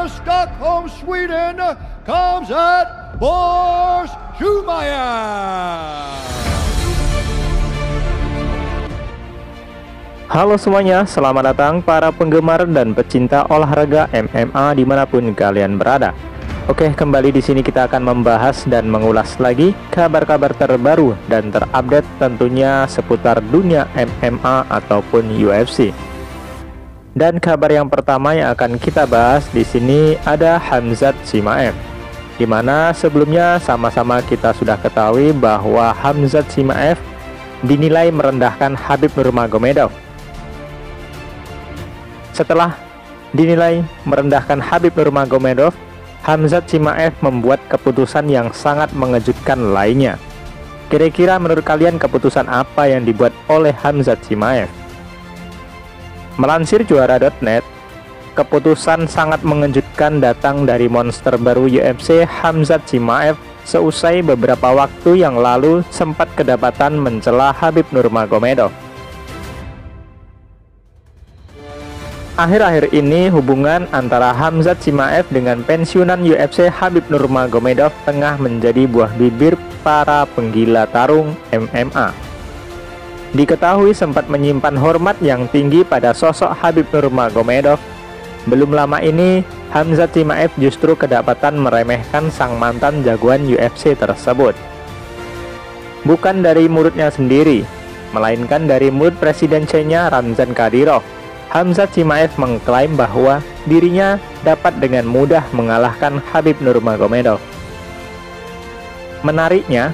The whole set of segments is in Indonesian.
Stockholm, Sweden, comes at Boris Schumacher. Halo semuanya, selamat datang para penggemar dan pecinta olahraga MMA dimanapun kalian berada. Oke, kembali di sini kita akan membahas dan mengulas lagi kabar-kabar terbaru dan terupdate tentunya seputar dunia MMA ataupun UFC. Dan kabar yang pertama yang akan kita bahas di sini ada Khamzat Chimaev, dimana sebelumnya sama-sama kita sudah ketahui bahwa Khamzat Chimaev dinilai merendahkan Khabib Nurmagomedov. Setelah dinilai merendahkan Khabib Nurmagomedov, Khamzat Chimaev membuat keputusan yang sangat mengejutkan lainnya. Kira-kira menurut kalian keputusan apa yang dibuat oleh Khamzat Chimaev? Melansir juara.net, keputusan sangat mengejutkan datang dari monster baru UFC Khamzat Chimaev seusai beberapa waktu yang lalu sempat kedapatan mencela Khabib Nurmagomedov. Akhir-akhir ini hubungan antara Khamzat Chimaev dengan pensiunan UFC Khabib Nurmagomedov tengah menjadi buah bibir para penggila tarung MMA. Diketahui sempat menyimpan hormat yang tinggi pada sosok Khabib Nurmagomedov. Belum lama ini, Khamzat Chimaev justru kedapatan meremehkan sang mantan jagoan UFC tersebut. Bukan dari mulutnya sendiri, melainkan dari mulut Presiden Chechnya Ramzan Kadyrov. Khamzat Chimaev mengklaim bahwa dirinya dapat dengan mudah mengalahkan Khabib Nurmagomedov. Menariknya,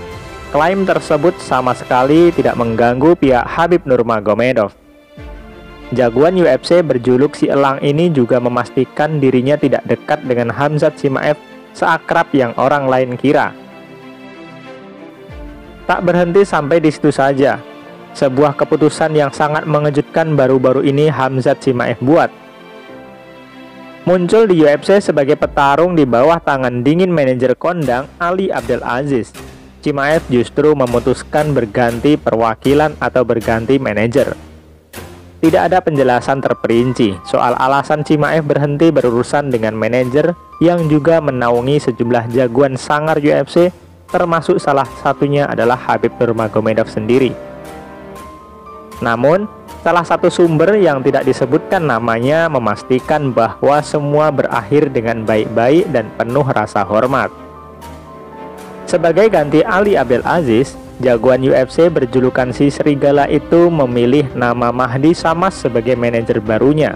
klaim tersebut sama sekali tidak mengganggu pihak Khabib Nurmagomedov. Jagoan UFC berjuluk si elang ini juga memastikan dirinya tidak dekat dengan Khamzat Chimaev seakrab yang orang lain kira. Tak berhenti sampai di situ saja. Sebuah keputusan yang sangat mengejutkan baru-baru ini Khamzat Chimaev buat. Muncul di UFC sebagai petarung di bawah tangan dingin manajer kondang Ali Abdelaziz, Chimaev justru memutuskan berganti perwakilan atau berganti manajer. Tidak ada penjelasan terperinci soal alasan Chimaev berhenti berurusan dengan manajer yang juga menaungi sejumlah jagoan sangar UFC, termasuk salah satunya adalah Khabib Nurmagomedov sendiri. Namun, salah satu sumber yang tidak disebutkan namanya memastikan bahwa semua berakhir dengan baik-baik dan penuh rasa hormat. Sebagai ganti Ali Abdelaziz, jagoan UFC berjulukan si Serigala itu memilih nama Mahdi Samas sebagai manajer barunya.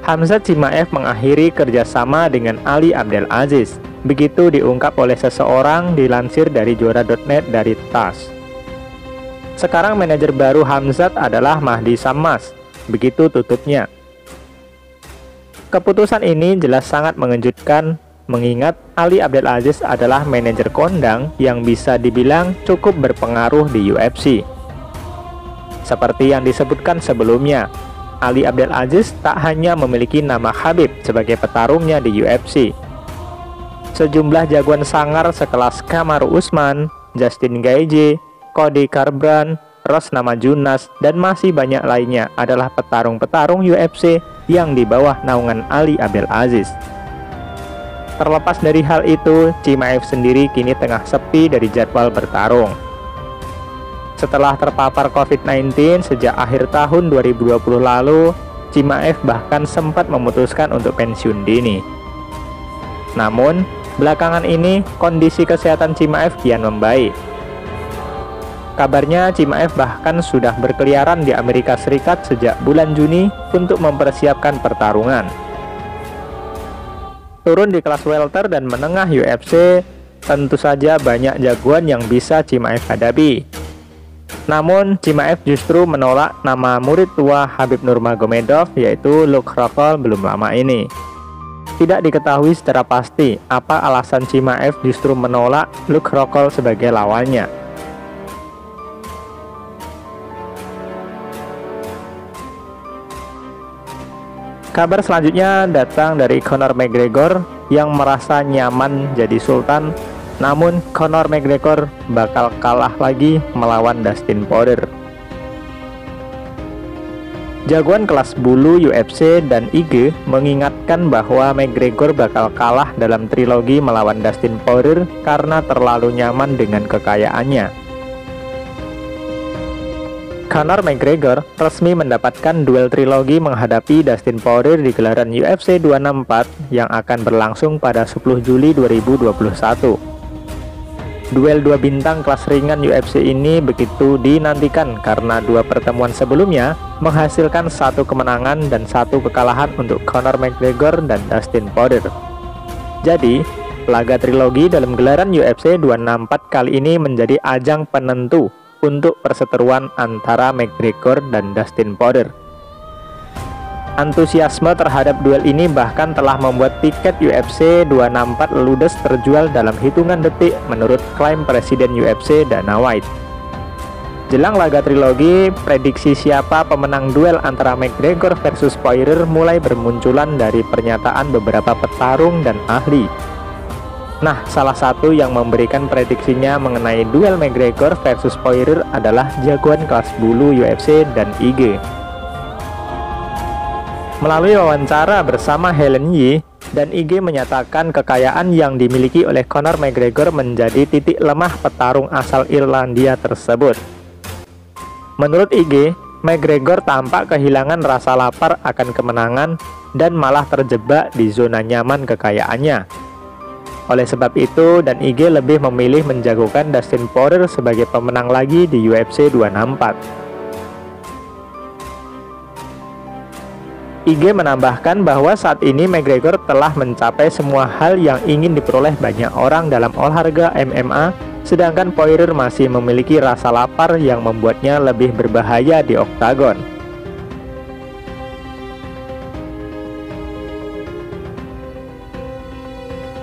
Khamzat Chimaev mengakhiri kerjasama dengan Ali Abdelaziz. Begitu diungkap oleh seseorang dilansir dari juara.net dari TASS. Sekarang manajer baru Khamzat adalah Mahdi Samas, begitu tutupnya. Keputusan ini jelas sangat mengejutkan, mengingat Ali Abdelaziz adalah manajer kondang yang bisa dibilang cukup berpengaruh di UFC. Seperti yang disebutkan sebelumnya, Ali Abdelaziz tak hanya memiliki nama Khabib sebagai petarungnya di UFC. Sejumlah jagoan sangar sekelas Kamaru Usman, Justin Gaethje, Cody Garbrandt, Rose Namajunas, dan masih banyak lainnya adalah petarung-petarung UFC yang di bawah naungan Ali Abdelaziz. Terlepas dari hal itu, Chimaev sendiri kini tengah sepi dari jadwal bertarung. Setelah terpapar COVID-19 sejak akhir tahun 2020 lalu, Chimaev bahkan sempat memutuskan untuk pensiun dini. Namun, belakangan ini kondisi kesehatan Chimaev kian membaik. Kabarnya Chimaev bahkan sudah berkeliaran di Amerika Serikat sejak bulan Juni untuk mempersiapkan pertarungan. Turun di kelas welter dan menengah UFC, tentu saja banyak jagoan yang bisa Chimaev hadapi. Namun, Chimaev justru menolak nama murid tua Khabib Nurmagomedov yaitu Luke Rockhold belum lama ini. Tidak diketahui secara pasti apa alasan Chimaev justru menolak Luke Rockhold sebagai lawannya. Kabar selanjutnya datang dari Conor McGregor yang merasa nyaman jadi sultan, namun Conor McGregor bakal kalah lagi melawan Dustin Poirier. Jagoan kelas bulu UFC dan IG mengingatkan bahwa McGregor bakal kalah dalam trilogi melawan Dustin Poirier karena terlalu nyaman dengan kekayaannya. Conor McGregor resmi mendapatkan duel trilogi menghadapi Dustin Poirier di gelaran UFC 264 yang akan berlangsung pada 10 Juli 2021. Duel dua bintang kelas ringan UFC ini begitu dinantikan karena dua pertemuan sebelumnya menghasilkan satu kemenangan dan satu kekalahan untuk Conor McGregor dan Dustin Poirier. Jadi, laga trilogi dalam gelaran UFC 264 kali ini menjadi ajang penentu untuk perseteruan antara McGregor dan Dustin Poirier. Antusiasme terhadap duel ini bahkan telah membuat tiket UFC 264 ludes terjual dalam hitungan detik menurut klaim Presiden UFC Dana White. Jelang laga trilogi, prediksi siapa pemenang duel antara McGregor versus Poirier mulai bermunculan dari pernyataan beberapa petarung dan ahli. Nah, salah satu yang memberikan prediksinya mengenai duel McGregor versus Poirier adalah jagoan kelas bulu UFC dan IG. Melalui wawancara bersama Helen Yee, dan IG menyatakan kekayaan yang dimiliki oleh Conor McGregor menjadi titik lemah petarung asal Irlandia tersebut. Menurut IG, McGregor tampak kehilangan rasa lapar akan kemenangan dan malah terjebak di zona nyaman kekayaannya. Oleh sebab itu, dan IG lebih memilih menjagokan Dustin Poirier sebagai pemenang lagi di UFC 264. IG menambahkan bahwa saat ini McGregor telah mencapai semua hal yang ingin diperoleh banyak orang dalam olahraga MMA, sedangkan Poirier masih memiliki rasa lapar yang membuatnya lebih berbahaya di oktagon.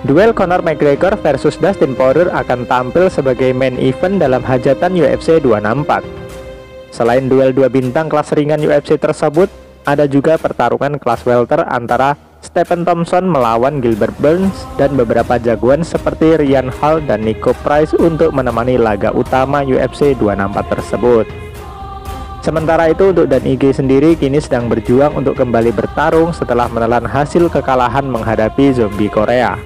Duel Conor McGregor versus Dustin Poirier akan tampil sebagai main event dalam hajatan UFC 264. Selain duel dua bintang kelas ringan UFC tersebut, ada juga pertarungan kelas welter antara Stephen Thompson melawan Gilbert Burns dan beberapa jagoan seperti Ryan Hall dan Nico Price untuk menemani laga utama UFC 264 tersebut. Sementara itu, untuk Dan IG sendiri kini sedang berjuang untuk kembali bertarung setelah menelan hasil kekalahan menghadapi Zombie Korea.